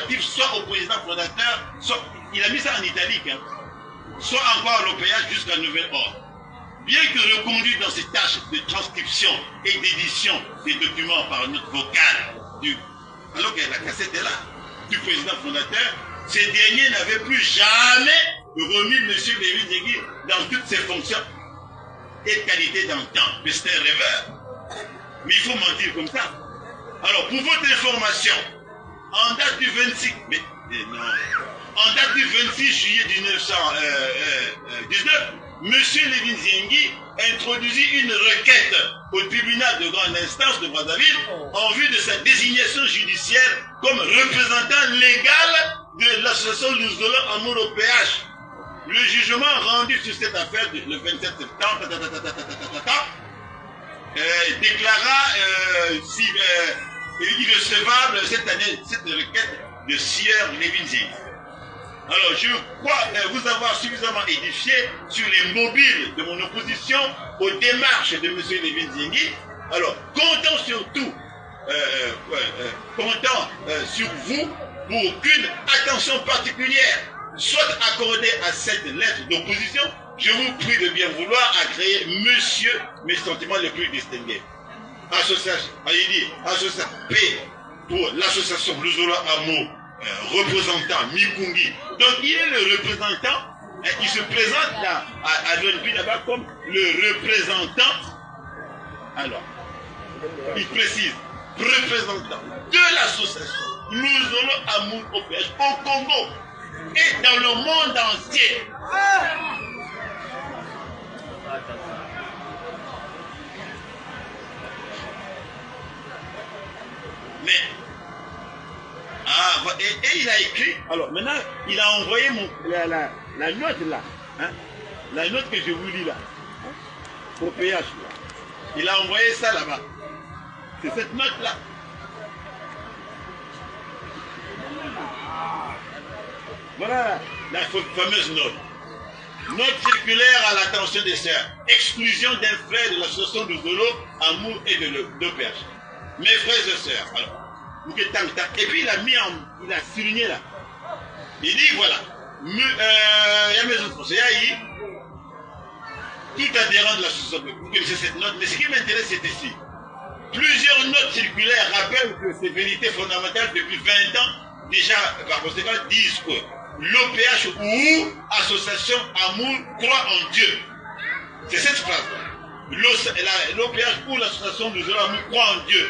relatif soit au président fondateur, soit, il a mis ça en italique, hein, soit encore à l'OPH jusqu'à nouvel ordre. Bien que reconduit dans ses tâches de transcription et d'édition des documents par notre vocal, alors que la cassette est là, du président fondateur, ces derniers n'avaient plus jamais remis M. Lévin Zengui dans toutes ses fonctions et qualités dans le temps. Mais c'était un rêveur. Mais il faut mentir comme ça. Alors, pour votre information, en date du 26, en date du 26 juillet 1919, M. Lévin Zengui introduisit une requête au tribunal de grande instance de Brazzaville en vue de sa désignation judiciaire comme représentant légal de l'association Luzolo Amour au PH. Le jugement rendu sur cette affaire le 27 septembre déclara irrecevable cette année cette requête de Sieur Lévin Zengui. Alors, je crois vous avoir suffisamment édifié sur les mobiles de mon opposition aux démarches de M. Lévin Zengui. Alors, comptons surtout, sur vous pour aucune attention particulière soit accordée à cette lettre d'opposition. Je vous prie de bien vouloir agréer monsieur mes sentiments les plus distingués. Association, association P pour l'association Luzolo Amour. Représentant Mikungi. Donc il est le représentant, il se présente là, à l'ONP là-bas comme le représentant. Alors, il précise, représentant de l'association Luzolo Amour au PH au Congo et dans le monde entier. Mais et il a écrit, alors maintenant il a envoyé la note là, hein, la note que je vous lis là, hein, au PH là. Il a envoyé ça là-bas. C'est cette note là. Voilà la fameuse note. Note circulaire à l'attention des sœurs. Exclusion d'un frère de l'association de Zolo, Amour et de PH. Mes frères et sœurs. Alors, et puis il a souligné là. Il dit voilà, il y a mes autres conseillers, tout adhérent de l'association, vous connaissez cette note, mais ce qui m'intéresse c'est ici. Plusieurs notes circulaires rappellent que ces vérités fondamentales depuis 20 ans, déjà par conséquent, disent que l'OPH ou Association Amour croit en Dieu. C'est cette phrase-là. L'OPH ou l'Association de Zolo Amour croit en Dieu.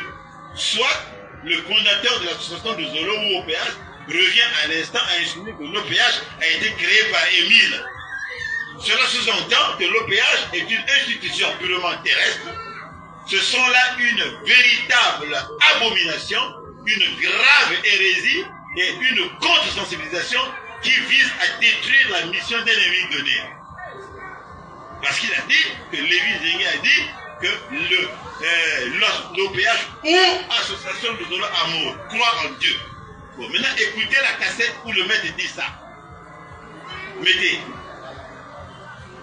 Soit le fondateur de l'association de Zolo ou OPH revient à l'instant à insinuer que l'OPH a été créé par Émile. Cela sous-entend que l'OPH est une institution purement terrestre. Ce sont là une véritable abomination, une grave hérésie et une contre-sensibilisation qui vise à détruire la mission d'un ennemi donné. Parce qu'il a dit, que Lévin Zengui a dit que l'OPH ou Association de Zolo Amour croit en Dieu. Bon, maintenant écoutez la cassette où le maître dit ça. Mettez.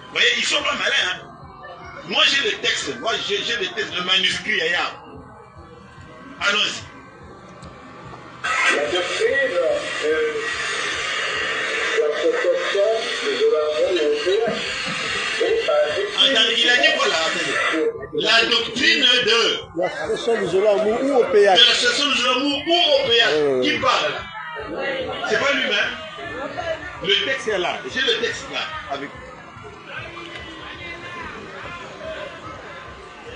Vous voyez, ils sont pas malins. Hein? Moi j'ai le texte, le manuscrit ailleurs. Allons-y. La doctrine de l'association de Zolo Amour il a dit quoi là? La doctrine de l'association de Zolo Amour ou au PH. De l'association de Zolo Amour ou au PH. Qui parle là? C'est pas lui-même. Le texte est là. J'ai le texte là avec vous.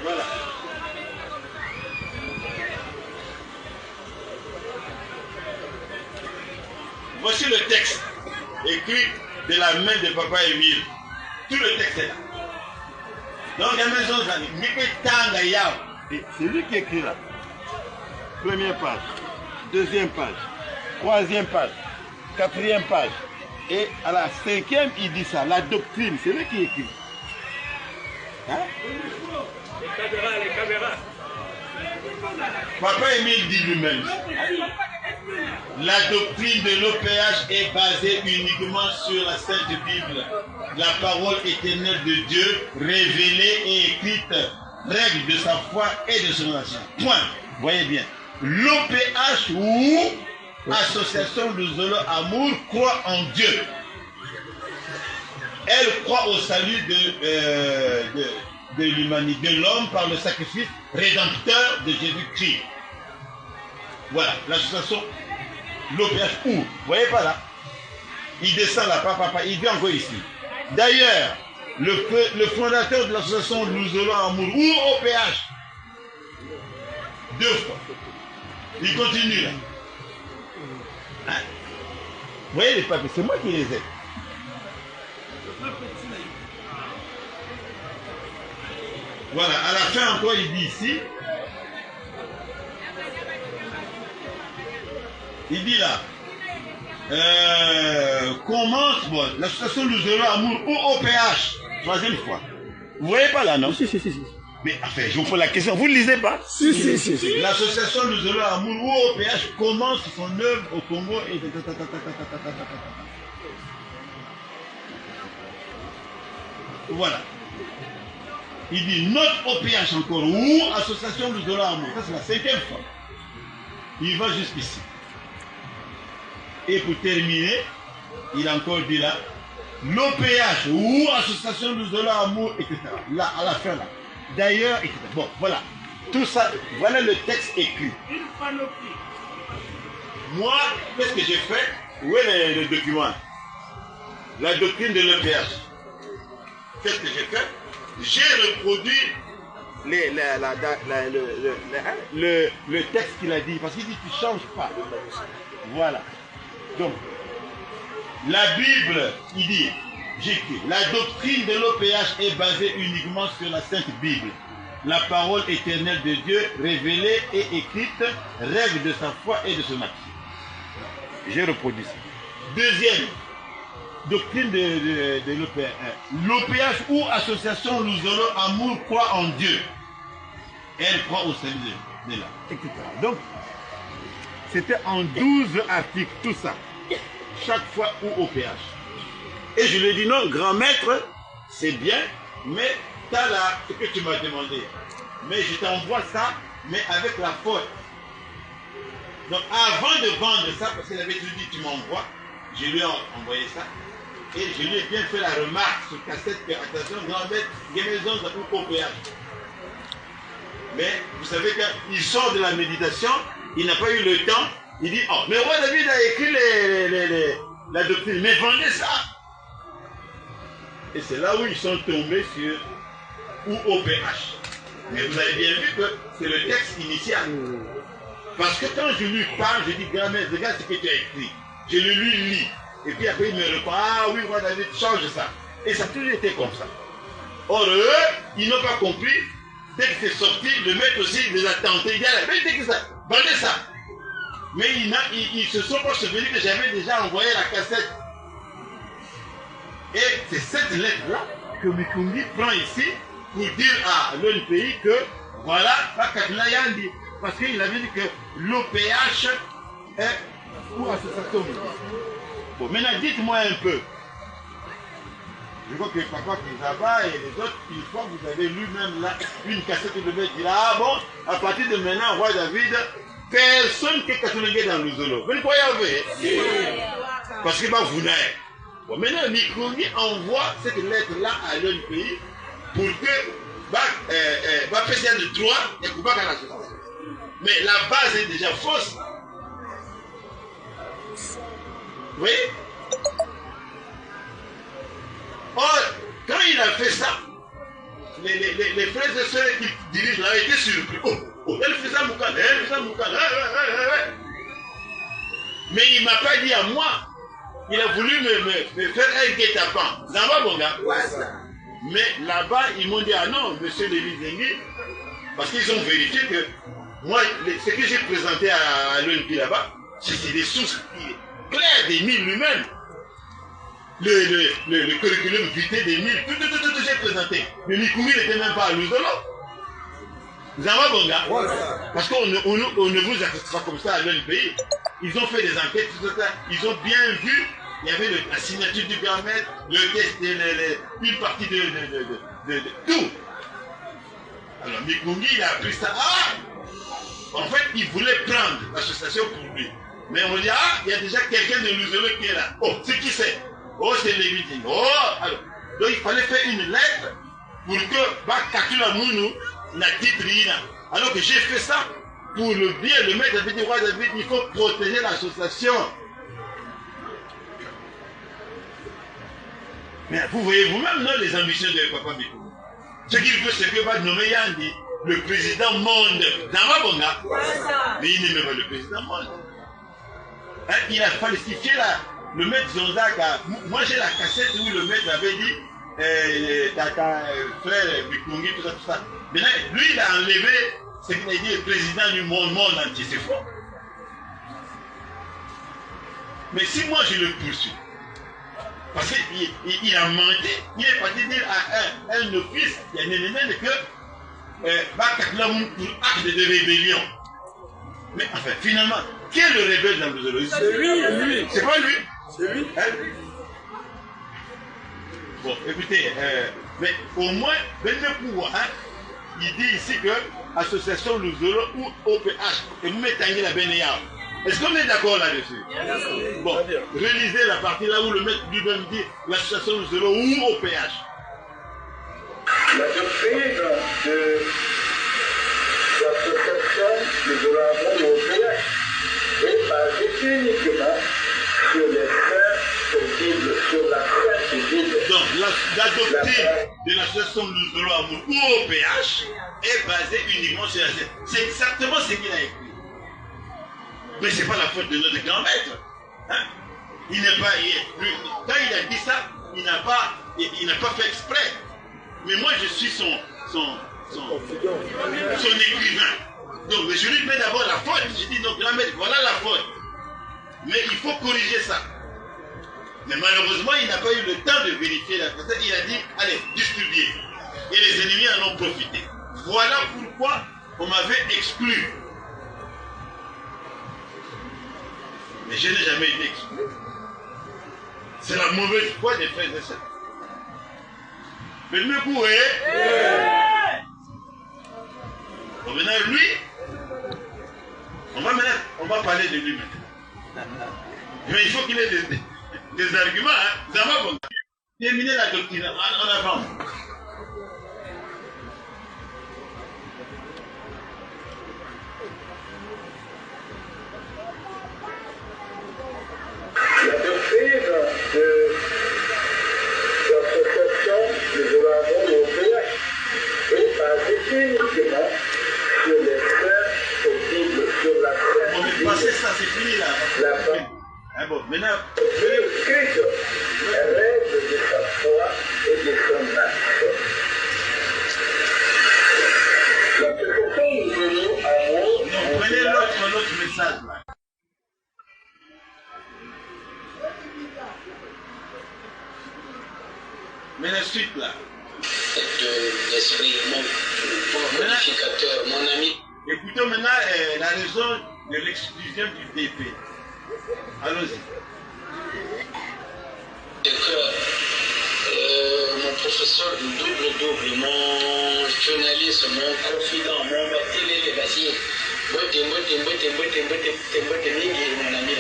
Voilà. Voici le texte écrit de la main de Papa Émile. Tout le texte est là. Donc, la maison, c'est lui qui écrit là. Première page, deuxième page, troisième page, quatrième page. Et à la cinquième, il dit ça, la doctrine, c'est lui qui écrit. Hein? Les caméras. Papa Émile dit lui-même. La doctrine de l'OPH est basée uniquement sur la Sainte Bible, la parole éternelle de Dieu, révélée et écrite, règle de sa foi et de son action. Point. Voyez bien. L'OPH ou Association Luzolo Amour croit en Dieu. Elle croit au salut de l'humanité, de l'homme par le sacrifice rédempteur de Jésus-Christ. Voilà, l'association l'OPH. Où? Vous voyez pas là? Il descend là, papa, il vient encore ici. D'ailleurs, le fondateur de l'association Luzolo Amour, ou OPH, 2 fois. Il continue là. Hein? Vous voyez les papiers, c'est moi qui les ai. Voilà, à la fin encore, il dit ici, il dit là, commence, bon, l'association Luzolo Amour ou OPH, 3e fois. Vous voyez pas là, non? Si. Mais enfin, je vous pose la question, vous ne lisez pas? Si. L'association Luzolo Amour ou OPH commence son œuvre au Congo et... Voilà. Il dit notre OPH encore, ou association Luzolo Amour. Ça, c'est la 5e fois. Il va jusqu'ici. Et pour terminer, il a encore dit là, l'OPH ou association Luzolo Amour, etc. Là, à la fin, là. D'ailleurs, etc. Bon, voilà. Tout ça, voilà le texte écrit. Moi, qu'est-ce que j'ai fait? Où est le document? La doctrine de l'OPH. Qu'est-ce que j'ai fait? J'ai reproduit le texte qu'il a dit, parce qu'il dit tu ne changes pas. Voilà. Donc, la Bible, il dit, j'écris, la doctrine de l'OPH est basée uniquement sur la Sainte Bible. La parole éternelle de Dieu, révélée et écrite, règle de sa foi et de son action. J'ai reproduit ça. Deuxième doctrine de l'OPH. L'OPH ou association Luzolo Amour croit en Dieu. Elle croit au salut de là, etc. Donc, c'était en 12 articles, tout ça. Chaque fois ou OPH. Et je lui ai dit non, grand maître, c'est bien, mais tu as là ce que tu m'as demandé. Mais je t'envoie ça, mais avec la faute. Donc avant de vendre ça, parce qu'il avait tout dit, tu m'envoies, je lui ai envoyé ça. Et je lui ai bien fait la remarque sur cassette que, attention, grand maître, guémaison ou OPH. Mais vous savez qu'il sort de la méditation, il n'a pas eu le temps. Il dit, oh, mais roi David a écrit la doctrine, mais vendez ça. Et c'est là où ils sont tombés sur ou OPH. Mais vous avez bien vu que c'est le texte initial. Parce que quand je lui parle, je dis, grand-mère, regarde ce que tu as écrit. Je le lui lis. Et puis après, il me répond, ah oui, roi David, change ça. Et ça a toujours été comme ça. Or, eux, ils n'ont pas compris. Dès que c'est sorti, le maître aussi les a tentés. Il dit, mais dès que ça, vendez ça. Mais ils se sont pas souvenus que j'avais déjà envoyé la cassette. Et c'est cette lettre-là que Mikungi prend ici pour dire à l'ONPI que voilà, Pakatlayandi. Parce qu'il avait dit que l'OPH est pour association. Bon, maintenant dites-moi un peu. Je crois que Papa Kizaba et les autres, une fois que vous avez lu même là une cassette de bête, dire ah bon, à partir de maintenant, roi David, personne qui est catholique dans Luzolo. Vous ne croyez pas? Parce que vous n'avez. Bon, maintenant, Mikungi envoie cette lettre-là à l'ONPI pour que va faire le droit et pour pas qu'à la société. Mais la base est déjà fausse. Vous voyez? Or, quand il a fait ça, les frères et sœurs qui dirigent là étaient surpris. Oh, elle fait ça, Moukane, elle fait ça, Moukane. Mais il ne m'a pas dit à moi. Il a voulu me faire un guet-apens. Dans ma bon gars. Mais là-bas, ils m'ont dit, ah non, monsieur Lévi Zengi, parce qu'ils ont vérifié que moi, ce que j'ai présenté à l'ONP là-bas, c'était des sources claires des 1000 lui-même. Le curriculum vitae des 1000, tout j'ai présenté. Mais Mikumi n'était même pas à Luzolo. Vous avez bon gars? Parce qu'on ne vous accepte pas comme ça à l'ONPI. Ils ont fait des enquêtes, tout ça. Ils ont bien vu. Il y avait la signature du grand maître, le test, une partie de tout. Alors Mikungi, il a appris ça. Ah! En fait, il voulait prendre l'association pour lui. Mais on dit, ah, il y a déjà quelqu'un de Luzolo qui est là. Oh, c'est qui c'est? Oh, c'est Lévitin. Oh, alors. Donc il fallait faire une lettre pour que Bakatula Mounou n'a titre. Alors que j'ai fait ça pour le bien. Le maître avait dit, roi David, il faut protéger l'association. Mais vous voyez vous-même, non, les ambitions de Papa Bikou. Ce qu'il veut, c'est que va nommer Yandi, le président monde. Namabonga. Mais il n'aimait pas le président monde. Hein, il a falsifié le maître Zonzak. Moi, j'ai la cassette où le maître avait dit, Tata, frère Bikungi, tout ça. Maintenant, lui, il a enlevé ce qu'il a dit, le président du monde entier. C'est faux. Mais si moi, je le poursuis, parce qu'il a menti, il est parti dire à un office, il y a que Bakatlamoun pour acte de rébellion. Mais enfin, finalement, qui est le rebelle dans le zoologie? C'est lui. C'est pas lui. C'est lui. Hein? Bon, écoutez, mais au moins, il dit ici que Association Luzolo ou OPH, et vous mettez la Bénéa. Est-ce qu'on est d'accord là-dessus? Bon, relisez la partie là où le maître lui-même dit l'association Luzolo ou OPH. La doctrine de l'association Luzolo ou OPH est basée uniquement sur les faits possibles, sur la foi civile. Donc, la doctrine de l'association Luzolo ou OPH est basée uniquement sur la foi. C'est exactement ce qu'il a écrit. Mais ce n'est pas la faute de notre grand maître. Hein? Il n'est pas. Quand il a dit ça, il n'a pas fait exprès. Mais moi, je suis son écrivain. Donc, je lui mets d'abord la faute. Je dis, donc, grand maître, voilà la faute. Mais il faut corriger ça. Mais malheureusement, il n'a pas eu le temps de vérifier la faute. Il a dit, allez, distribuez. Et les ennemis en ont profité. Voilà pourquoi on m'avait exclu. Mais je n'ai jamais été exclu. C'est la mauvaise foi des frères et sœurs. Mais le coup, bon, maintenant, lui, on va parler de lui maintenant. Mais il faut qu'il ait des arguments. Hein. Ça va bon. Terminer la doctrine en avant. La doctrine de l'association Luzolo ou OPH est basée uniquement sur les faits possibles, sur la foi Bon, mais passez ça, c'est fini là. La foi. Ah bon, maintenant. Christ rêve de sa foi et de son acte. L'association Luzolo Amour. Non, prenez l'autre message là. Mais la suite là. De l'esprit, mon modificateur, mon ami. Écoutons maintenant la raison de l'exclusion du DP. Allons-y. C'est que mon professeur du double-double, mon journaliste, mon confident, mon télé, vas-y. Mon ami de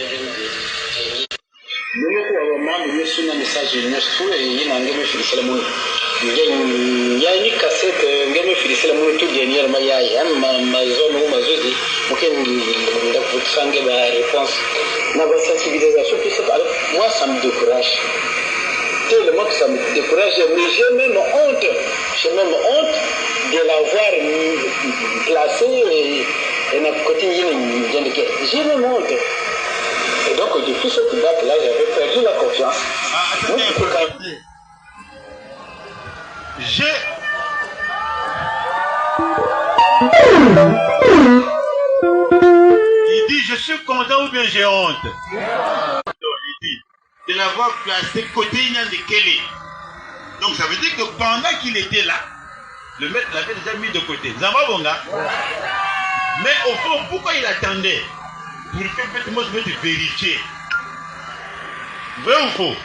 Nous avons un message de nous et un message yani cassette ngeme filisela mun to genier mayaya ma zone ou ma zone auquel da sangue la réponse na ba sensibilisation tout ça alors moi ça me décourage tellement que ça me décourage mais j'ai même honte de l'avoir placé et na côté j'ai même honte et donc depuis cette date là j'avais perdu la confiance. Attendez. Il dit, je suis content ou bien j'ai honte. Il dit, de l'avoir placé côté de Kelly. Donc ça veut dire que pendant qu'il était là, le maître l'avait déjà mis de côté. Zambabonga. Mais au fond, pourquoi il attendait? Pour que moi je vais te vérifier. Vrai ou faux?